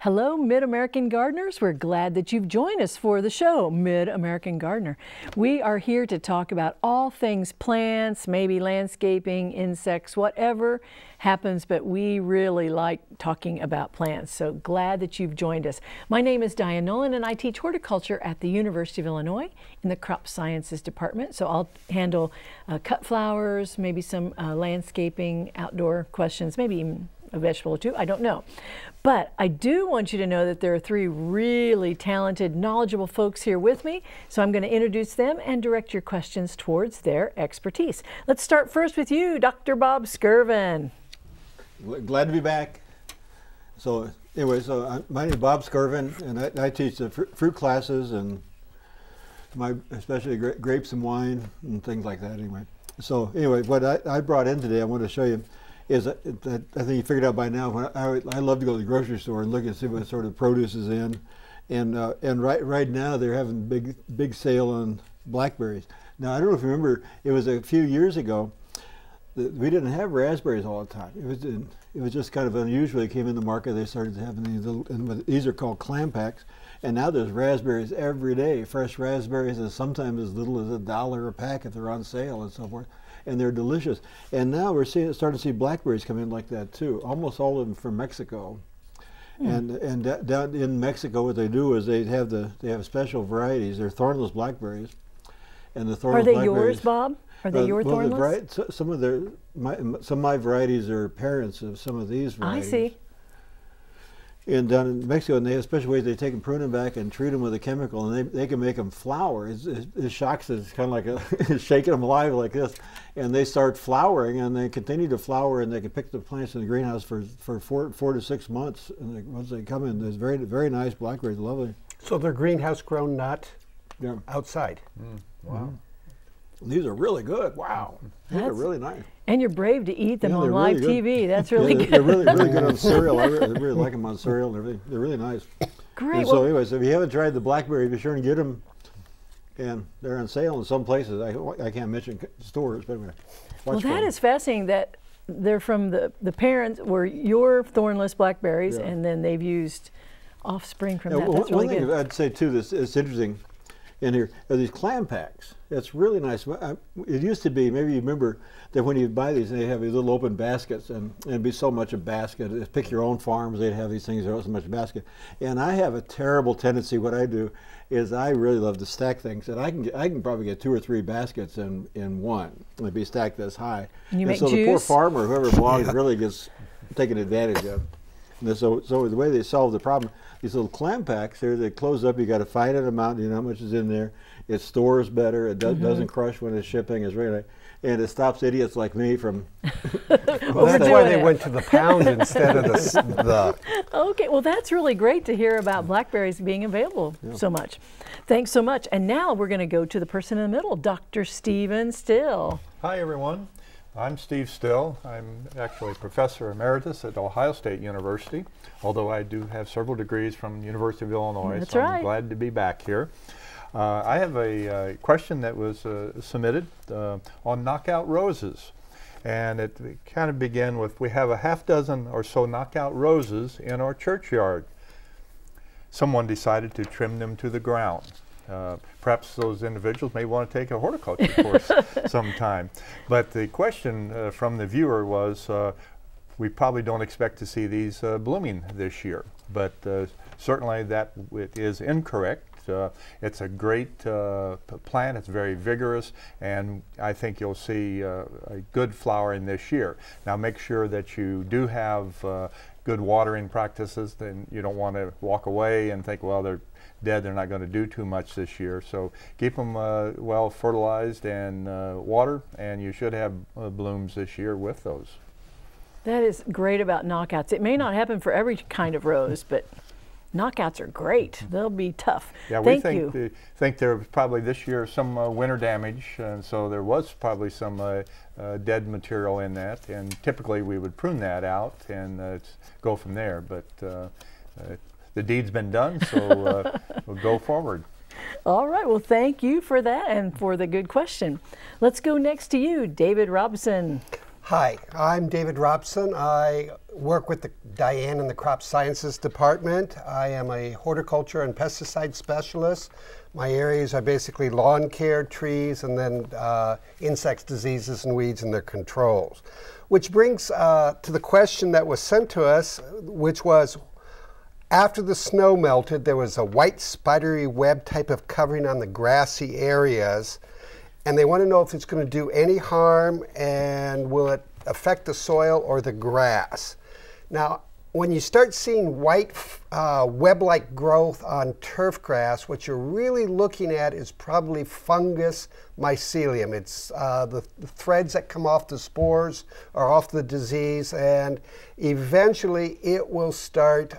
Hello, Mid-American Gardeners. We're glad that you've joined us for the show, Mid-American Gardener. We are here to talk about all things plants, maybe landscaping, insects, whatever happens, but we really like talking about plants. So glad that you've joined us. My name is Diane Nolan, and I teach horticulture at the University of Illinois in the Crop Sciences Department. So I'll handle cut flowers, maybe some landscaping, outdoor questions, maybe even a vegetable or two, I don't know. But I do want you to know that there are three really talented, knowledgeable folks here with me. So I'm going to introduce them and direct your questions towards their expertise. Let's start first with you, Dr. Bob Skirvin. Glad to be back. So anyway, my name is Bob Skirvin, and I teach the fruit classes, and especially grapes and wine and things like that anyway. So anyway, what I brought in today, I want to show you, is that I think you figured out by now, when I love to go to the grocery store and look and see what sort of produce is in. And right now they're having big sale on blackberries. Now, I don't know if you remember, it was a few years ago that we didn't have raspberries all the time. It was just kind of unusual. They came in the market, they started having these little, and these are called clam packs. And now there's raspberries every day, fresh raspberries, and sometimes as little as $1 a pack if they're on sale and so forth. And they're delicious. And now we're starting to see blackberries come in like that too. Almost all of them from Mexico. And down in Mexico, what they do is they have special varieties. They're thornless blackberries. And the thornless blackberries. Are they yours, Bob? Are they your thornless? Some of my varieties are parents of some of these varieties. I see. And down in Mexico, and they have special ways they take and prune them back and treat them with a chemical, and they can make them flower. It shocks us. It's kind of like shaking them alive like this, and they start flowering, and they continue to flower, and they can pick the plants in the greenhouse for 4 to 6 months. And once they come in, there's very nice blackberries, lovely. So they're greenhouse grown, not outside. Wow. These are really good. Wow. These are really nice. And you're brave to eat them on live TV. That's really good. They're really good on cereal. I really like them on cereal and everything. They're really nice. Great. And so anyways, if you haven't tried the blackberry, be sure and get them. And they're on sale in some places. I can't mention stores, but anyway. Well, that is fascinating that they're from the parents were your thornless blackberries, and then they've used offspring from that. That's really good. One thing I'd say too, that's interesting in here are these clam packs. It's really nice. It used to be, maybe you remember that when you buy these, they have these little open baskets, and it'd be so much a basket. Pick your own farms, they'd have these things, there was so much a basket. And I have a terrible tendency, what I do is I really love to stack things, and I can probably get 2 or 3 baskets in one. It'd be stacked this high. And so the poor farmer, whoever belongs, really gets taken advantage of. And so the way they solve the problem, these little clam packs here, they close up, you got a finite amount, you know how much is in there. It stores better, it doesn't crush when it's shipping, it's really nice. And it stops idiots like me from... Well, that's why they went to the pound instead of the... Okay, well that's really great to hear about blackberries being available so much. Thanks so much. And now we're going to go to the person in the middle, Dr. Stephen Still. Hi everyone. I'm Steve Still. I'm actually Professor Emeritus at Ohio State University, although I do have several degrees from the University of Illinois, That's so right. I'm glad to be back here. I have a question that was submitted on knockout roses, and it kind of began with, we have a half dozen or so knockout roses in our churchyard. Someone decided to trim them to the ground. Perhaps those individuals may want to take a horticulture course sometime. But the question from the viewer was, we probably don't expect to see these blooming this year, but certainly that it is incorrect. It's a great plant, it's very vigorous, and I think you'll see a good flowering this year. Now make sure that you do have good watering practices, then you don't want to walk away and think, well, they're dead, they're not going to do too much this year. So keep them well fertilized and water, and you should have blooms this year with those. That is great about knockouts. It may not happen for every kind of rose, but knockouts are great. They'll be tough. Yeah, we think there was probably this year some winter damage, and so there was probably some dead material in that, and typically we would prune that out and go from there, but the deed's been done, so we'll go forward. All right, well thank you for that and for the good question. Let's go next to you, David Robson. Hi, I'm David Robson. I work with Diane in the Crop Sciences Department. I am a horticulture and pesticide specialist. My areas are basically lawn care, trees, and then insects, diseases, and weeds and their controls. Which brings to the question that was sent to us, which was, after the snow melted, there was a white spidery web type of covering on the grassy areas. And they want to know if it's going to do any harm and will it affect the soil or the grass. Now, when you start seeing white web-like growth on turf grass, what you're really looking at is probably fungus mycelium. It's the threads that come off the spores or off the disease, and eventually it will start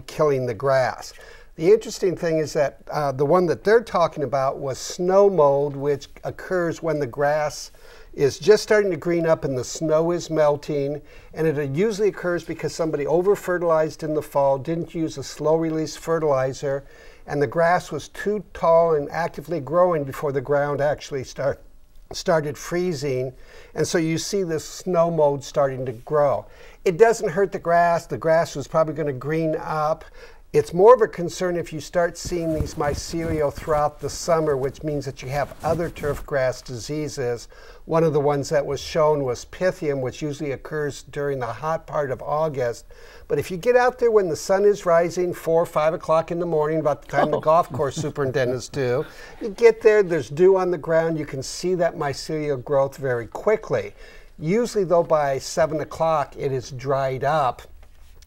killing the grass. The interesting thing is that the one that they're talking about was snow mold, which occurs when the grass is just starting to green up and the snow is melting. And it usually occurs because somebody over-fertilized in the fall, didn't use a slow-release fertilizer, and the grass was too tall and actively growing before the ground actually started freezing. And so you see this snow mold starting to grow. It doesn't hurt the grass. The grass was probably going to green up. It's more of a concern if you start seeing these mycelial throughout the summer, which means that you have other turf grass diseases. One of the ones that was shown was Pythium, which usually occurs during the hot part of August. But if you get out there when the sun is rising, 4 or 5 o'clock in the morning, about the time the golf course superintendents do, you get there, there's dew on the ground, you can see that mycelial growth very quickly. Usually though by 7 o'clock it is dried up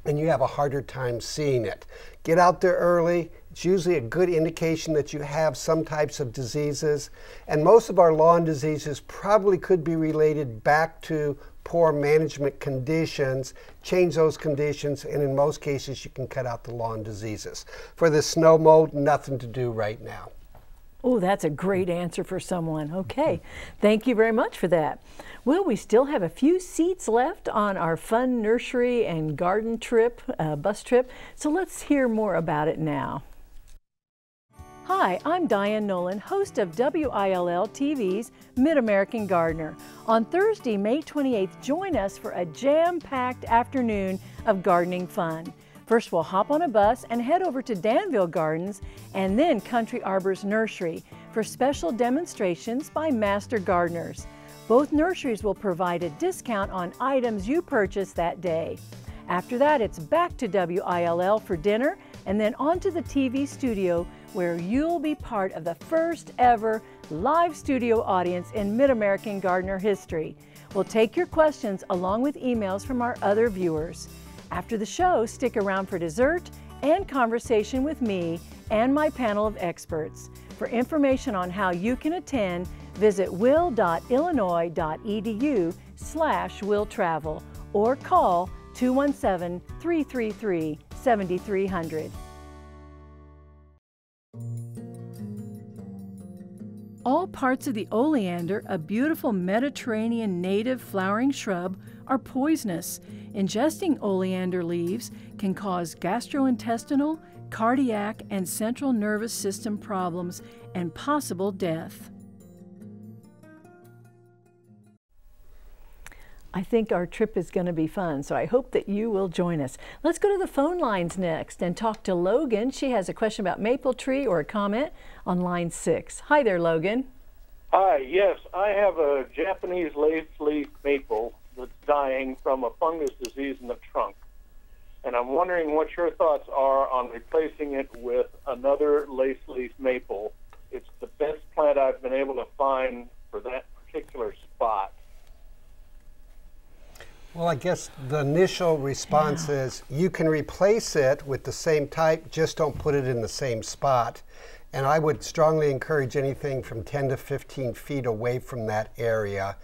and you have a harder time seeing it. Get out there early. It's usually a good indication that you have some types of diseases. And most of our lawn diseases probably could be related back to poor management conditions. Change those conditions, and in most cases you can cut out the lawn diseases. For the snow mold, nothing to do right now. Oh, that's a great answer for someone. Okay, thank you very much for that. Well, we still have a few seats left on our fun nursery and garden trip, bus trip, so let's hear more about it now. Hi, I'm Diane Nolan, host of WILL TV's Mid-American Gardener. On Thursday, May 28th, join us for a jam-packed afternoon of gardening fun. First, we'll hop on a bus and head over to Danville Gardens and then Country Arbor's Nursery for special demonstrations by master gardeners. Both nurseries will provide a discount on items you purchase that day. After that, it's back to WILL for dinner and then on to the TV studio where you'll be part of the first ever live studio audience in Mid-American Gardener history. We'll take your questions along with emails from our other viewers. After the show, stick around for dessert and conversation with me and my panel of experts. For information on how you can attend, visit will.illinois.edu/willtravel or call 217-333-7300. All parts of the oleander, a beautiful Mediterranean native flowering shrub, are poisonous. Ingesting oleander leaves can cause gastrointestinal, cardiac, and central nervous system problems and possible death. I think our trip is going to be fun, so I hope that you will join us. Let's go to the phone lines next and talk to Logan. She has a question about maple tree or a comment on line 6. Hi there, Logan. Hi, yes, I have a Japanese lace-leaf maple that's dying from a fungus disease in the trunk. And I'm wondering what your thoughts are on replacing it with another lace-leaf maple. It's the best plant I've been able to find for that particular spot. Well, I guess the initial response is you can replace it with the same type, just don't put it in the same spot. And I would strongly encourage anything from 10 to 15 feet away from that area.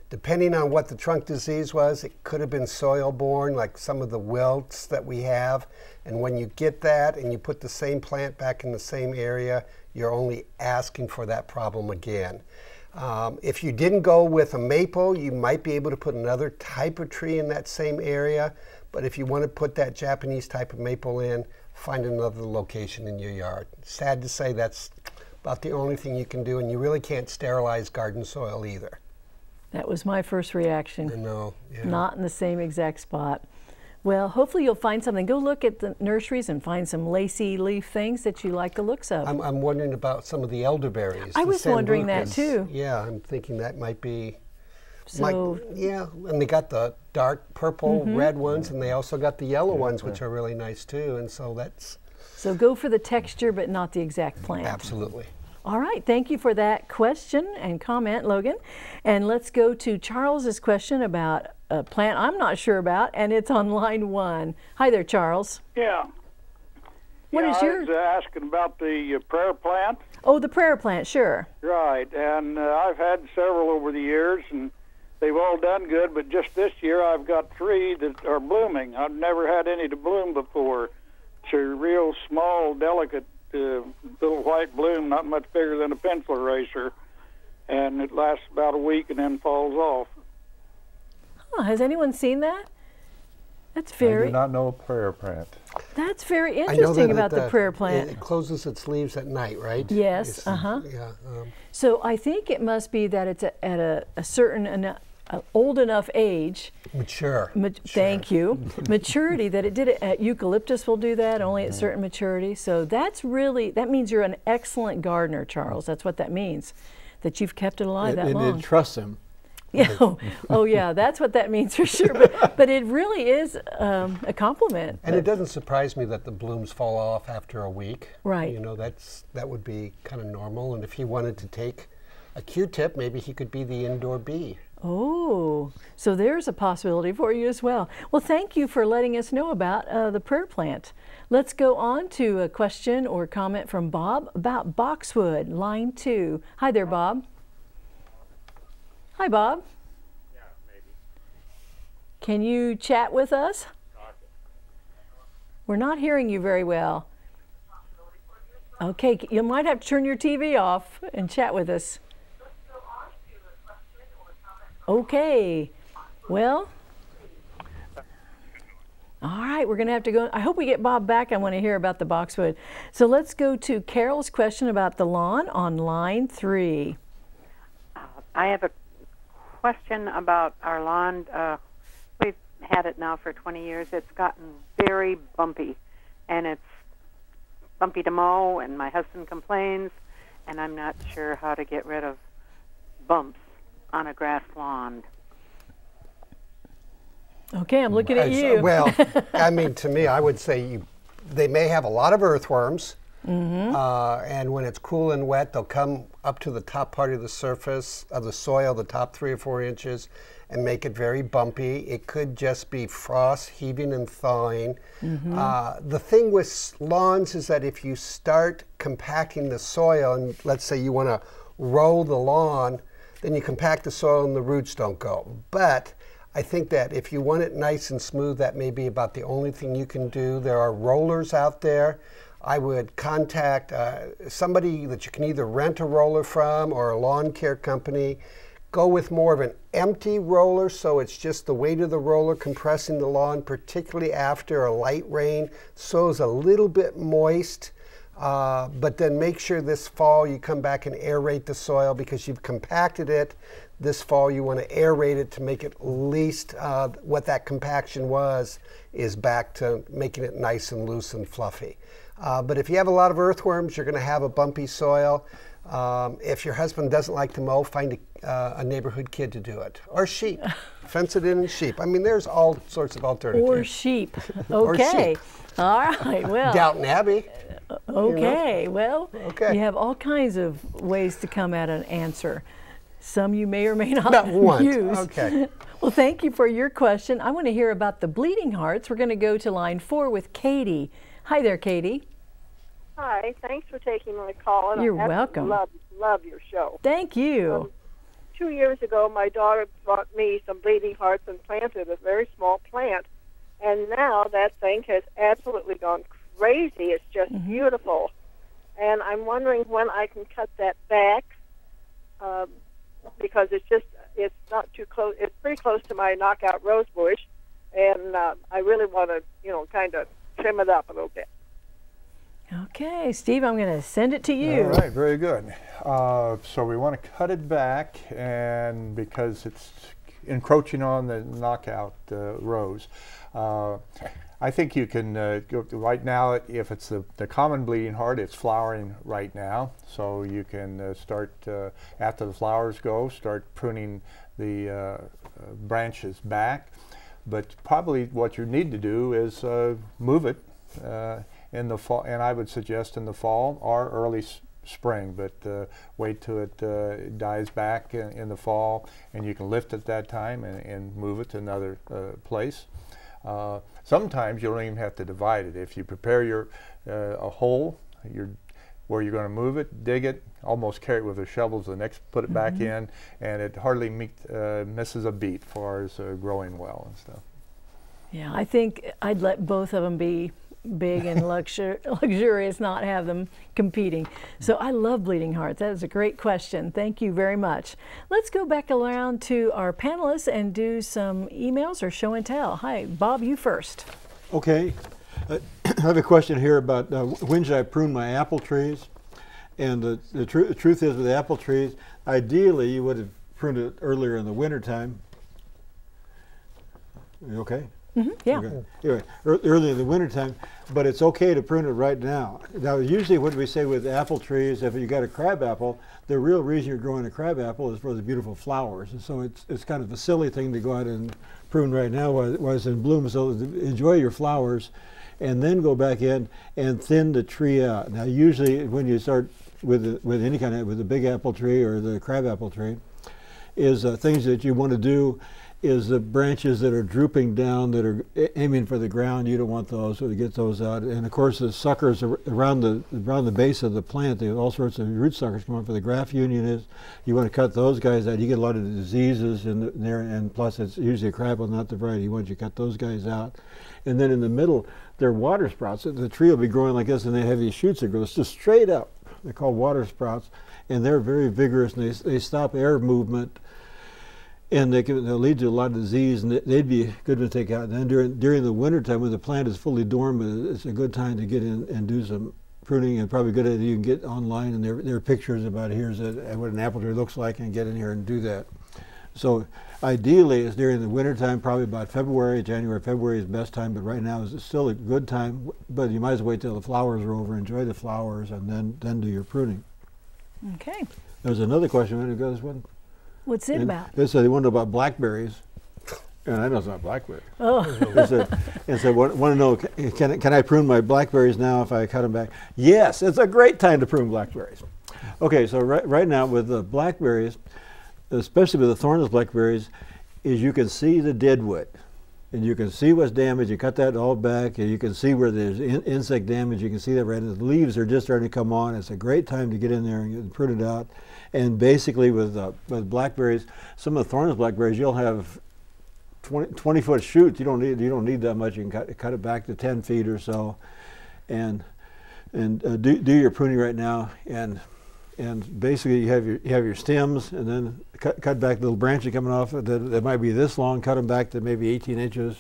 Depending on what the trunk disease was, it could have been soil-borne, like some of the wilts that we have. And when you get that and you put the same plant back in the same area, you're only asking for that problem again. If you didn't go with a maple, you might be able to put another type of tree in that same area. But if you want to put that Japanese type of maple in, find another location in your yard. Sad to say, that's about the only thing you can do, and you really can't sterilize garden soil either. That was my first reaction. I know. Yeah. Not in the same exact spot. Well, hopefully you'll find something. Go look at the nurseries and find some lacy leaf things that you like the looks of. I'm wondering about some of the elderberries. I the was wondering that sambucas. too. Yeah, I'm thinking that might be. So, Yeah, and they got the dark purple, red ones, and they also got the yellow ones, which are really nice too. And so that's so go for the texture, but not the exact plant. absolutely. All right, thank you for that question and comment, Logan. And let's go to Charles's question about a plant I'm not sure about, and it's on line 1. Hi there, Charles. Yeah. What is I was asking about the prayer plant. Oh, the prayer plant, sure. Right, and I've had several over the years, and they've all done good, but just this year I've got 3 that are blooming. I've never had any to bloom before. It's a real small, delicate little white bloom, not much bigger than a pencil eraser, and it lasts about a week and then falls off. Huh, has anyone seen that? That's I very do not know a prayer plant. That's very I know interesting that about the prayer plant. It closes its leaves at night, right? Yes, It's- uh-huh. Yeah. So I think it must be that it's at a certain old enough age. Mature. Thank you. Maturity that it did it at eucalyptus will do that only at certain maturity. So that means you're an excellent gardener, Charles. That's what that means, that you've kept it alive that long. It trusts him. Yeah. Oh yeah, that's what that means for sure. But it really is a compliment. And it doesn't surprise me that the blooms fall off after a week. Right. You know, that would be kind of normal. And if he wanted to take a Q-tip, maybe he could be the indoor bee. Oh, so there's a possibility for you as well. Well, thank you for letting us know about the prayer plant. Let's go on to a question or comment from Bob about boxwood, line 2. Hi there, Bob. Hi, Bob. Yeah, maybe. Can you chat with us? We're not hearing you very well. Okay, you might have to turn your TV off and chat with us. Okay, well, all right, we're going to have to go. I hope we get Bob back. I want to hear about the boxwood. So let's go to Carol's question about the lawn on line 3. I have a question about our lawn. We've had it now for 20 years. It's gotten very bumpy, and it's bumpy to mow, and my husband complains, and I'm not sure how to get rid of bumps on a grass lawn. Okay, I'm looking at you. Well, I mean, to me, I would say they may have a lot of earthworms. And when it's cool and wet, they'll come up to the top part of the surface of the soil, the top 3 or 4 inches, and make it very bumpy. It could just be frost heaving and thawing. The thing with lawns is that if you start compacting the soil, and let's say you want to row the lawn, then you compact the soil and the roots don't go. But I think that if you want it nice and smooth, that may be about the only thing you can do. There are rollers out there. I would contact somebody that you can either rent a roller from or a lawn care company. Go with more of an empty roller, so it's just the weight of the roller compressing the lawn, particularly after a light rain. Soil's a little bit moist, but then make sure this fall you come back and aerate the soil because you've compacted it. This fall you want to aerate it to make it at least what that compaction was is back to making it nice and loose and fluffy. But if you have a lot of earthworms, you're going to have a bumpy soil. If your husband doesn't like to mow, find a neighborhood kid to do it. Or sheep. Fence it in and sheep. I mean, there's all sorts of alternatives. Or sheep. Okay. Or sheep. All right. Well. Downton Abbey. Okay. You know? Well, Okay. you have all kinds of ways to come at an answer. Some you may or may not use. Okay. Well, thank you for your question. I want to hear about the bleeding hearts. We're going to go to line 4 with Katie. Hi there, Katie. Hi, thanks for taking my call. And You're I welcome. Love your show. Thank you. 2 years ago, my daughter brought me some bleeding hearts and planted a very small plant, and now that thing has absolutely gone crazy. It's just beautiful, and I'm wondering when I can cut that back because it's not too close. It's pretty close to my knockout rose bush, and I really want to, kind of trim it up a little bit. Okay, Steve, I'm going to send it to you. All right, very good. So we want to cut it back, and because it's encroaching on the knockout rows, I think you can, right now, if it's the common bleeding heart, it's flowering right now. So you can start, after the flowers go, start pruning the branches back. But probably what you need to do is move it in the fall, and I would suggest in the fall or early spring, but wait till it dies back in the fall, and you can lift at that time and move it to another place. Sometimes you don't even have to divide it. If you prepare your a hole where you're going to move it, dig it, almost carry it with a shovel to the next, put it back in, and it hardly misses a beat as far as growing well and stuff. Yeah, I think I'd let both of them be big and luxurious, not have them competing. So I love bleeding hearts. That is a great question. Thank you very much. Let's go back around to our panelists and do some emails or show and tell. Hi, Bob, you first. Okay. I have a question here about when should I prune my apple trees? And the truth is, with apple trees, ideally you would have pruned it earlier in the wintertime. You okay? Yeah. Okay. Anyway, early in the wintertime, but it's okay to prune it right now. Now, usually what we say with apple trees, if you got a crab apple, the real reason you're growing a crab apple is for the beautiful flowers. And so it's kind of a silly thing to go out and prune right now while it's in bloom. So enjoy your flowers, and then go back in and thin the tree out. Now, usually when you start with any kind of, with a big apple tree or the crab apple tree, is things that you want to do is the branches that are drooping down, that are aiming for the ground. You don't want those, so to get those out. And of course, the suckers around the base of the plant, they have all sorts of root suckers come up. For the graft union, you want to cut those guys out. You get a lot of diseases in there, and plus it's usually a crab apple, not the variety. You want to cut those guys out. And then in the middle, they're water sprouts. The tree will be growing like this, and they have these shoots that go just straight up. They're called water sprouts, and they're very vigorous, and they stop air movement. And they'll lead to a lot of disease, and they'd be good to take out. And then during the wintertime, when the plant is fully dormant, it's a good time to get in and do some pruning. And probably good idea you can get online, and there are pictures about here's what an apple tree looks like, and get in here and do that. So ideally, it's during the wintertime, probably about February, January, February is the best time. But right now is still a good time. But you might as well wait till the flowers are over, enjoy the flowers, and then do your pruning. Okay. There's another question. Want to go this one? What's it about? They said they want to know about blackberries, and I know it's not blackberry. Oh. They said want to know, can I prune my blackberries now if I cut them back? Yes, it's a great time to prune blackberries. Okay, so right now with the blackberries, especially with the thornless blackberries, is you can see the deadwood, and you can see what's damaged. You cut that all back, and you can see where there's insect damage. You can see that right. And the leaves are just starting to come on. It's a great time to get in there and prune it out. And basically with blackberries, some of the thornless blackberries, you'll have 20-foot shoots. You don't need that much. You can cut it back to 10 feet or so, and do your pruning right now. And basically you have your stems, and then cut back the little branches coming off that might be this long. Cut them back to maybe 18 inches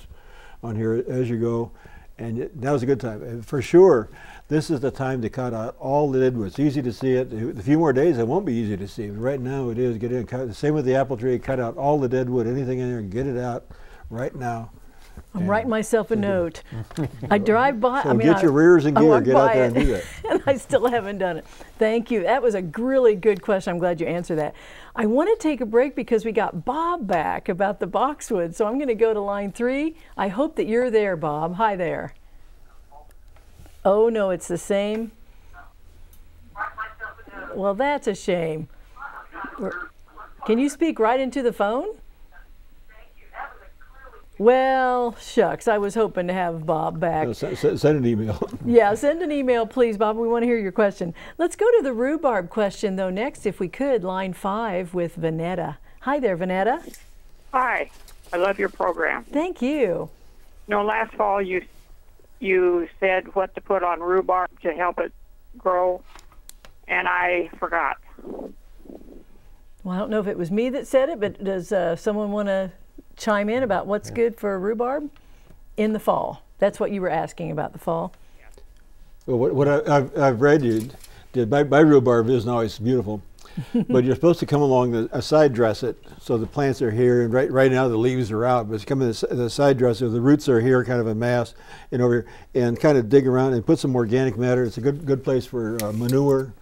on here as you go. And now's a good time. And for sure, this is the time to cut out all the deadwood. It's easy to see it. A few more days, it won't be easy to see. But right now, it is. Get in, cut. Same with the apple tree. Cut out all the deadwood, anything in there, and get it out right now. I'm writing myself a note. I drive by. So get your rears in gear. Get out there and do that. And I still haven't done it. Thank you. That was a really good question. I'm glad you answered that. I want to take a break because we got Bob back about the boxwood. So I'm going to go to line 3. I hope that you're there, Bob. Hi there. Oh, no, it's the same. Well, that's a shame. Can you speak right into the phone? Well, shucks, I was hoping to have Bob back. Send an email. Yeah, send an email, please, Bob. We want to hear your question. Let's go to the rhubarb question, though, next, if we could. Line 5 with Vanetta. Hi there, Vanetta. Hi. I love your program. Thank you. No, last fall you said what to put on rhubarb to help it grow, and I forgot. Well, I don't know if it was me that said it, but does someone want to chime in about what's good for rhubarb in the fall? That's what you were asking about, the fall. Well, what I've read you did, my rhubarb isn't always beautiful, but you're supposed to come along a side dress it, so the plants are here, and right now the leaves are out, but it's coming the side dresser, the roots are here, kind of a mass, and over here, and kind of dig around and put some organic matter. It's a good place for manure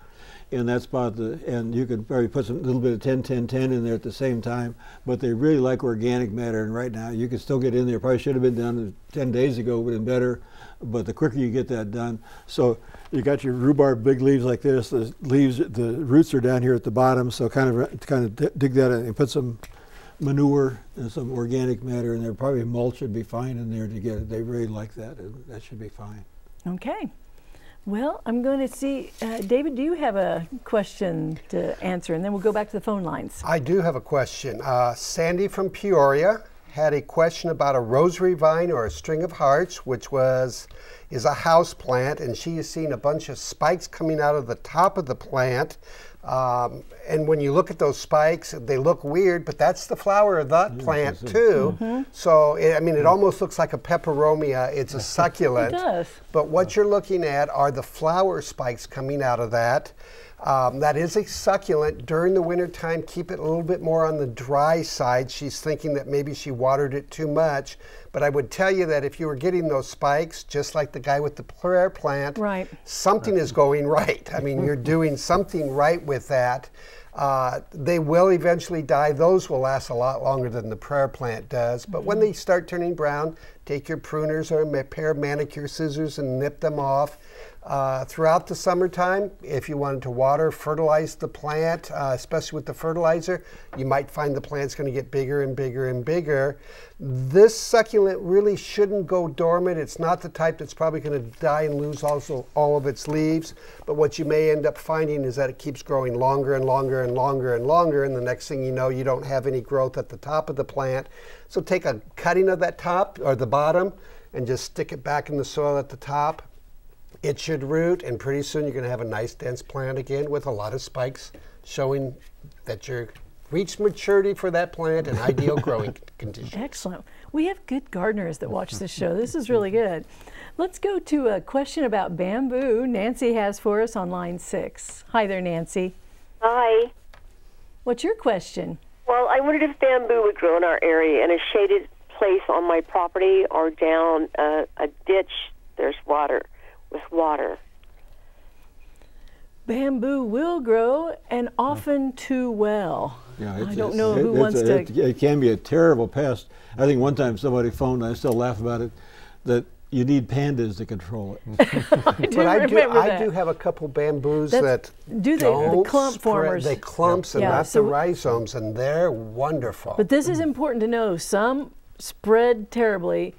in that spot, and you could probably put some little bit of 10-10-10 in there at the same time, but they really like organic matter, and right now you can still get in there. Probably should have been done 10 days ago, would have been better, but the quicker you get that done. So you got your rhubarb big leaves like this, the roots are down here at the bottom, so kind of dig that in and put some manure and some organic matter in there. Probably mulch would be fine in there to get it. They really like that, and that should be fine. Okay. Well, I'm going to see, David, do you have a question to answer? And then we'll go back to the phone lines. I do have a question. Sandy from Peoria had a question about a rosary vine or a string of hearts, which is a house plant, and she has seen a bunch of spikes coming out of the top of the plant. And when you look at those spikes, they look weird, but that's the flower of that plant too. So, I mean, it almost looks like a peperomia. It's a succulent. It does. But what you're looking at are the flower spikes coming out of that. That is a succulent. During the wintertime, keep it a little bit more on the dry side. She's thinking that maybe she watered it too much. But I would tell you that if you were getting those spikes, just like the guy with the prayer plant, right, something is going right. I mean, you're doing something right with that. They will eventually die. Those will last a lot longer than the prayer plant does. But when they start turning brown, take your pruners or a pair of manicure scissors and nip them off. Throughout the summertime, if you wanted to water, fertilize the plant, especially with the fertilizer, you might find the plant's going to get bigger and bigger and bigger. This succulent really shouldn't go dormant. It's not the type that's probably going to die and lose also all of its leaves. But what you may end up finding is that it keeps growing longer and longer and longer and longer, and the next thing you know, you don't have any growth at the top of the plant. So take a cutting of that top or the bottom and just stick it back in the soil at the top. It should root, and pretty soon you're going to have a nice dense plant again with a lot of spikes showing that you're reached maturity for that plant and ideal growing conditions. Excellent. We have good gardeners that watch this show. This is really good. Let's go to a question about bamboo Nancy has for us on line 6. Hi there, Nancy. Hi. What's your question? Well, I wondered if bamboo would grow in our area in a shaded place on my property or down a ditch. There's water. With water. Bamboo will grow, and often too well. Yeah, I don't know who wants to. It can be a terrible pest. I think one time somebody phoned, I still laugh about it, that you need pandas to control it. But I do have a couple bamboos that the clump formers. They clumps and not the rhizomes, and they're wonderful. But this is important to know. Some spread terribly.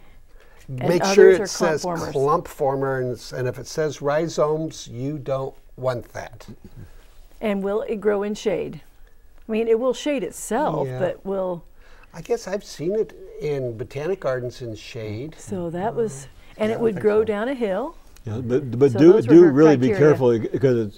Make sure it says clump former, and if it says rhizomes, you don't want that. And will it grow in shade? I mean, it will shade itself, but will... I guess I've seen it in botanic gardens in shade. So that was, and it would grow down a hill. Yeah, but so do really be careful, because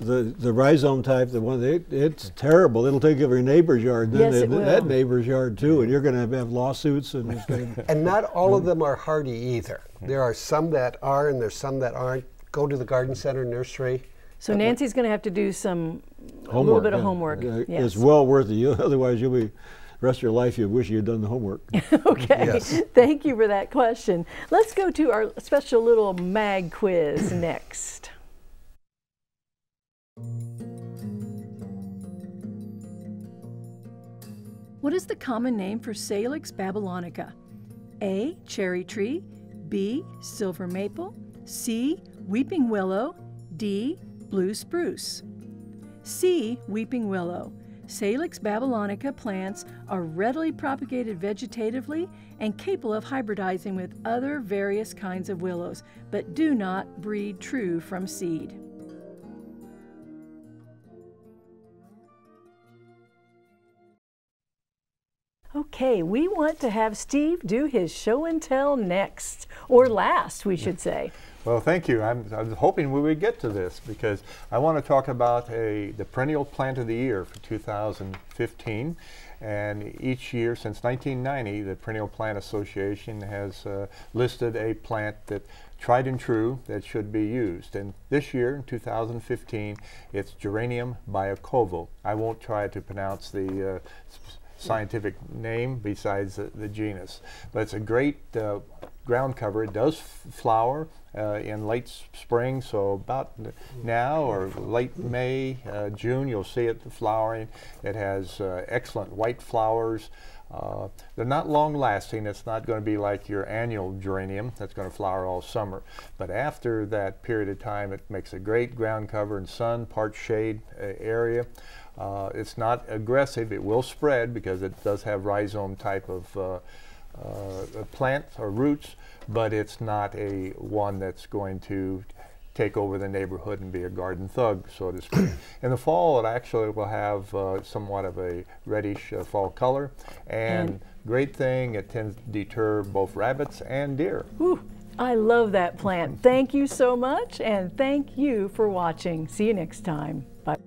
the rhizome type, the one it's terrible. It'll take over your neighbor's yard, then that neighbor's yard too, and you're going to have lawsuits. And not all of them are hardy either. There are some that are, and there's some that aren't. Go to the garden center nursery. So Nancy's going to have to do a little bit of homework. Yes. It's well worth it. Otherwise, you'll be. Rest of your life you wish you'd done the homework. Okay, yes. Thank you for that question. Let's go to our special little mag quiz next. What is the common name for Salix babylonica? A, cherry tree, B, silver maple, C, weeping willow, D, blue spruce. C, weeping willow. Salix babylonica plants are readily propagated vegetatively and capable of hybridizing with other various kinds of willows, but do not breed true from seed. Okay, we want to have Steve do his show and tell next, or last, we should say. Well, thank you. I was hoping we would get to this because I want to talk about the perennial plant of the year for 2015. And each year since 1990, the Perennial Plant Association has listed a plant that tried and true that should be used. And this year, in 2015, it's Geranium biacovo. I won't try to pronounce the scientific name besides the genus, but it's a great ground cover. It does flower in late spring, so about now or late May, June, you'll see it flowering. It has excellent white flowers. They're not long lasting. It's not going to be like your annual geranium that's going to flower all summer. But after that period of time, it makes a great ground cover in sun, part shade area. It's not aggressive. It will spread because it does have rhizome type of plant or roots, but it's not a one that's going to take over the neighborhood and be a garden thug, so to speak. In the fall, it actually will have somewhat of a reddish fall color, and great thing, it tends to deter both rabbits and deer. Whew, I love that plant. Thank you so much, and thank you for watching. See you next time. Bye.